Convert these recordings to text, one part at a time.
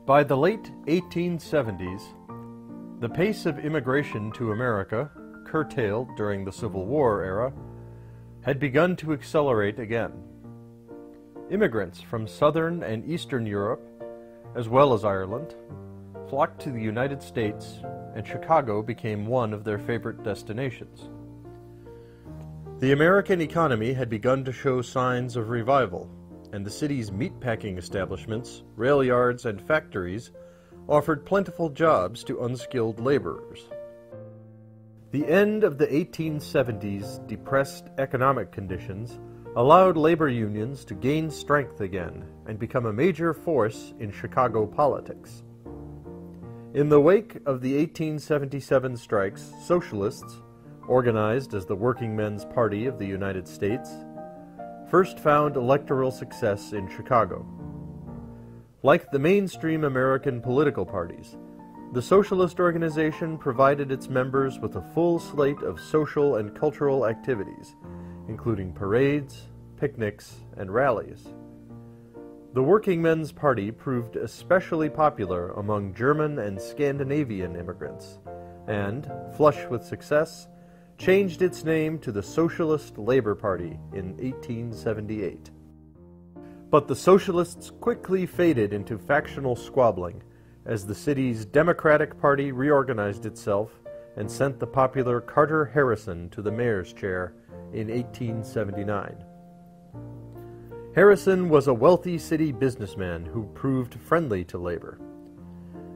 By the late 1870s, the pace of immigration to America, curtailed during the Civil War era, had begun to accelerate again. Immigrants from Southern and Eastern Europe, as well as Ireland, flocked to the United States, and Chicago became one of their favorite destinations. The American economy had begun to show signs of revival, and the city's meatpacking establishments, rail yards, and factories offered plentiful jobs to unskilled laborers. The end of the 1870s depressed economic conditions allowed labor unions to gain strength again and become a major force in Chicago politics. In the wake of the 1877 strikes, socialists, organized as the Working Men's Party of the United States, first found electoral success in Chicago. Like the mainstream American political parties, the socialist organization provided its members with a full slate of social and cultural activities, including parades, picnics, and rallies. The Working Men's Party proved especially popular among German and Scandinavian immigrants, and, flush with success, changed its name to the Socialist Labor Party in 1878. But the Socialists quickly faded into factional squabbling as the city's Democratic Party reorganized itself and sent the popular Carter Harrison to the mayor's chair in 1879. Harrison was a wealthy city businessman who proved friendly to labor.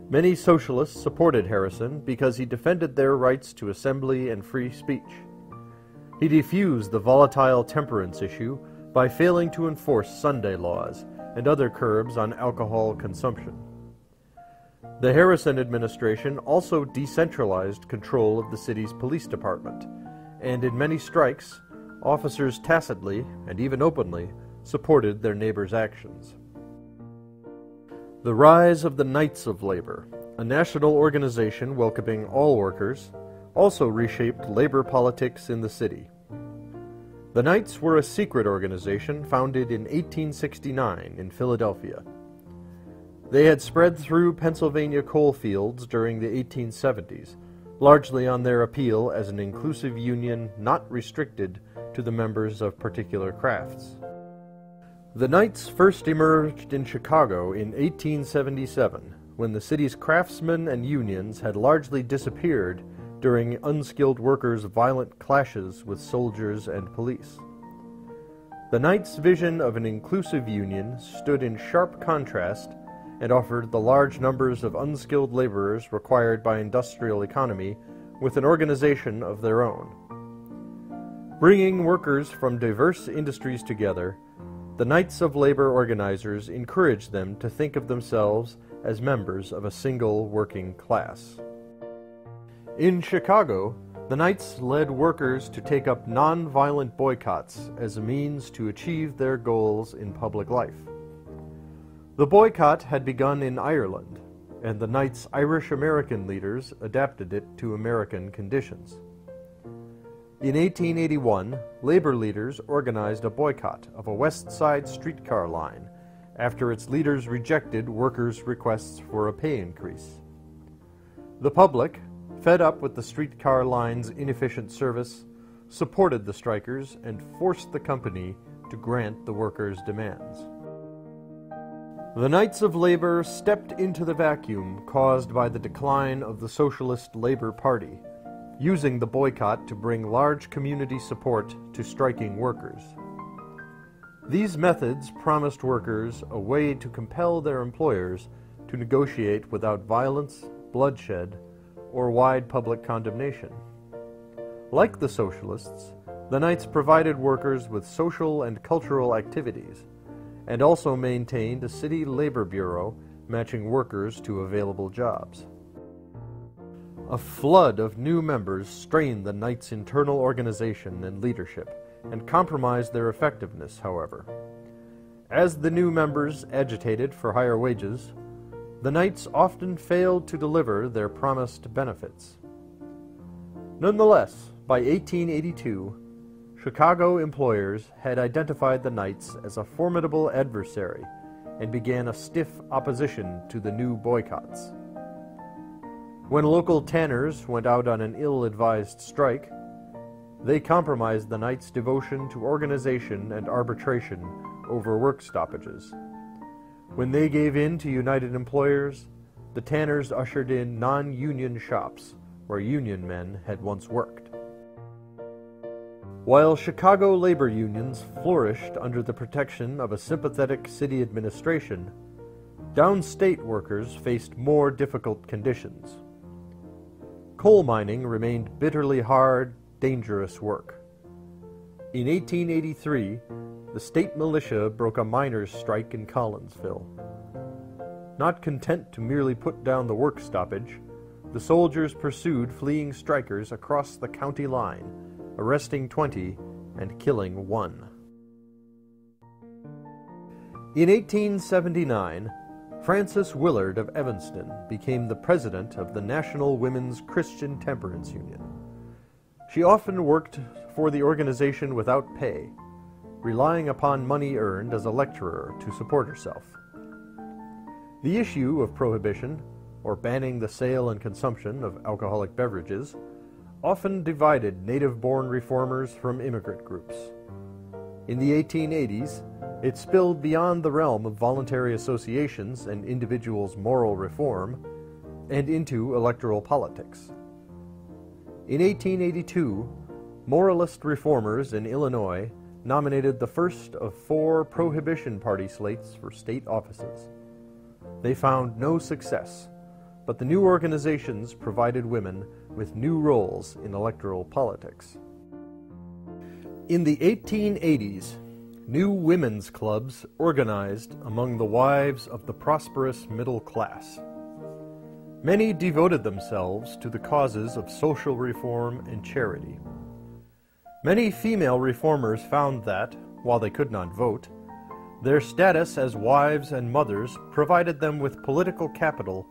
Many socialists supported Harrison because he defended their rights to assembly and free speech. He defused the volatile temperance issue by failing to enforce Sunday laws and other curbs on alcohol consumption. The Harrison administration also decentralized control of the city's police department, and in many strikes, officers tacitly, and even openly, supported their neighbors' actions. The rise of the Knights of Labor, a national organization welcoming all workers, also reshaped labor politics in the city. The Knights were a secret organization founded in 1869 in Philadelphia. They had spread through Pennsylvania coal fields during the 1870s, largely on their appeal as an inclusive union not restricted to the members of particular crafts. The Knights first emerged in Chicago in 1877, when the city's craftsmen and unions had largely disappeared during unskilled workers' violent clashes with soldiers and police. The Knights' vision of an inclusive union stood in sharp contrast and offered the large numbers of unskilled laborers required by industrial economy with an organization of their own. Bringing workers from diverse industries together, the Knights of Labor organizers encouraged them to think of themselves as members of a single working class. In Chicago, the Knights led workers to take up nonviolent boycotts as a means to achieve their goals in public life. The boycott had begun in Ireland, and the Knights' Irish-American leaders adapted it to American conditions. In 1881, labor leaders organized a boycott of a West Side streetcar line after its leaders rejected workers' requests for a pay increase. The public, fed up with the streetcar line's inefficient service, supported the strikers and forced the company to grant the workers' demands. The Knights of Labor stepped into the vacuum caused by the decline of the Socialist Labor Party, using the boycott to bring large community support to striking workers. These methods promised workers a way to compel their employers to negotiate without violence, bloodshed, or wide public condemnation. Like the Socialists, the Knights provided workers with social and cultural activities, and also maintained a city labor bureau matching workers to available jobs. A flood of new members strained the Knights' internal organization and leadership, and compromised their effectiveness, however. As the new members agitated for higher wages, the Knights often failed to deliver their promised benefits. Nonetheless, by 1882, Chicago employers had identified the Knights as a formidable adversary and began a stiff opposition to the new boycotts. When local tanners went out on an ill-advised strike, they compromised the night's devotion to organization and arbitration over work stoppages. When they gave in to united employers, the tanners ushered in non-union shops where union men had once worked. While Chicago labor unions flourished under the protection of a sympathetic city administration, downstate workers faced more difficult conditions. Coal mining remained bitterly hard, dangerous work. In 1883, the state militia broke a miners' strike in Collinsville. Not content to merely put down the work stoppage, the soldiers pursued fleeing strikers across the county line, arresting 20 and killing 1. In 1879, Frances Willard of Evanston became the president of the National Women's Christian Temperance Union. She often worked for the organization without pay, relying upon money earned as a lecturer to support herself. The issue of prohibition, or banning the sale and consumption of alcoholic beverages, often divided native-born reformers from immigrant groups. In the 1880s, it spilled beyond the realm of voluntary associations and individuals' moral reform and into electoral politics. In 1882, moralist reformers in Illinois nominated the first of 4 Prohibition Party slates for state offices. They found no success, but the new organizations provided women with new roles in electoral politics. In the 1880s, new women's clubs organized among the wives of the prosperous middle class. Many devoted themselves to the causes of social reform and charity. Many female reformers found that, while they could not vote, their status as wives and mothers provided them with political capital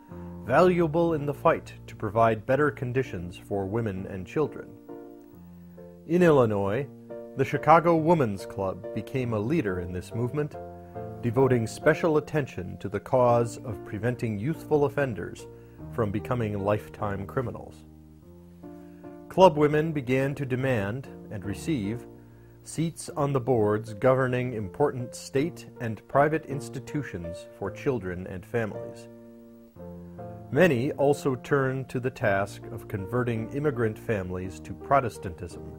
valuable in the fight to provide better conditions for women and children. In Illinois, the Chicago Women's Club became a leader in this movement, devoting special attention to the cause of preventing youthful offenders from becoming lifetime criminals. Club women began to demand and receive seats on the boards governing important state and private institutions for children and families. Many also turned to the task of converting immigrant families to Protestantism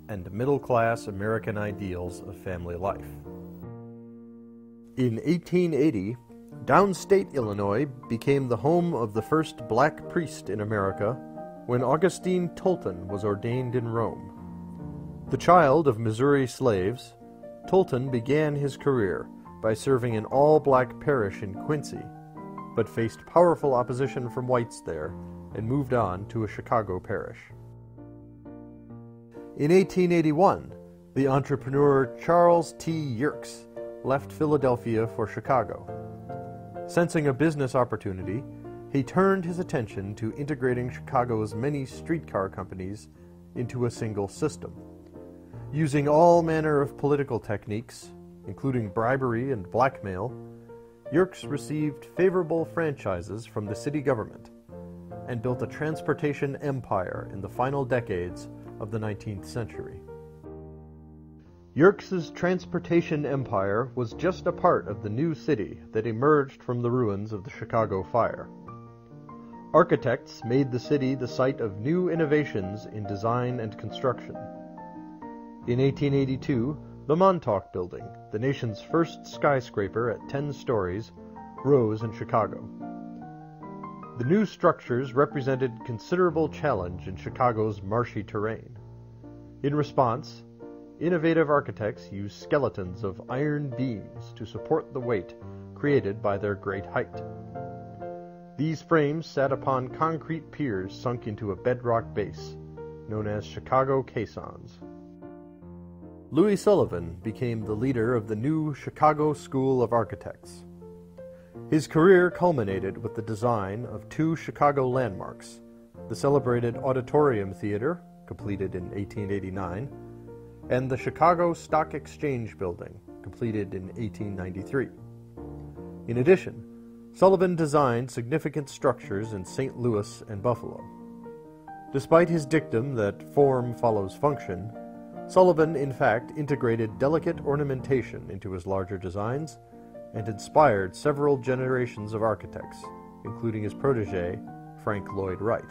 and middle-class American ideals of family life. In 1880, downstate Illinois became the home of the first black priest in America when Augustine Tolton was ordained in Rome. The child of Missouri slaves, Tolton began his career by serving an all-black parish in Quincy, but faced powerful opposition from whites there and moved on to a Chicago parish. In 1881, the entrepreneur Charles T. Yerkes left Philadelphia for Chicago. Sensing a business opportunity, he turned his attention to integrating Chicago's many streetcar companies into a single system. Using all manner of political techniques, including bribery and blackmail, Yerkes received favorable franchises from the city government and built a transportation empire in the final decades of the 19th century. Yerkes's transportation empire was just a part of the new city that emerged from the ruins of the Chicago fire. Architects made the city the site of new innovations in design and construction. In 1882, the Montauk Building, the nation's first skyscraper at 10 stories, rose in Chicago. The new structures represented considerable challenge in Chicago's marshy terrain. In response, innovative architects used skeletons of iron beams to support the weight created by their great height. These frames sat upon concrete piers sunk into a bedrock base, known as Chicago caissons. Louis Sullivan became the leader of the new Chicago School of Architects. His career culminated with the design of 2 Chicago landmarks, the celebrated Auditorium Theater, completed in 1889, and the Chicago Stock Exchange Building, completed in 1893. In addition, Sullivan designed significant structures in St. Louis and Buffalo. Despite his dictum that form follows function, Sullivan in fact integrated delicate ornamentation into his larger designs and inspired several generations of architects, including his protege, Frank Lloyd Wright.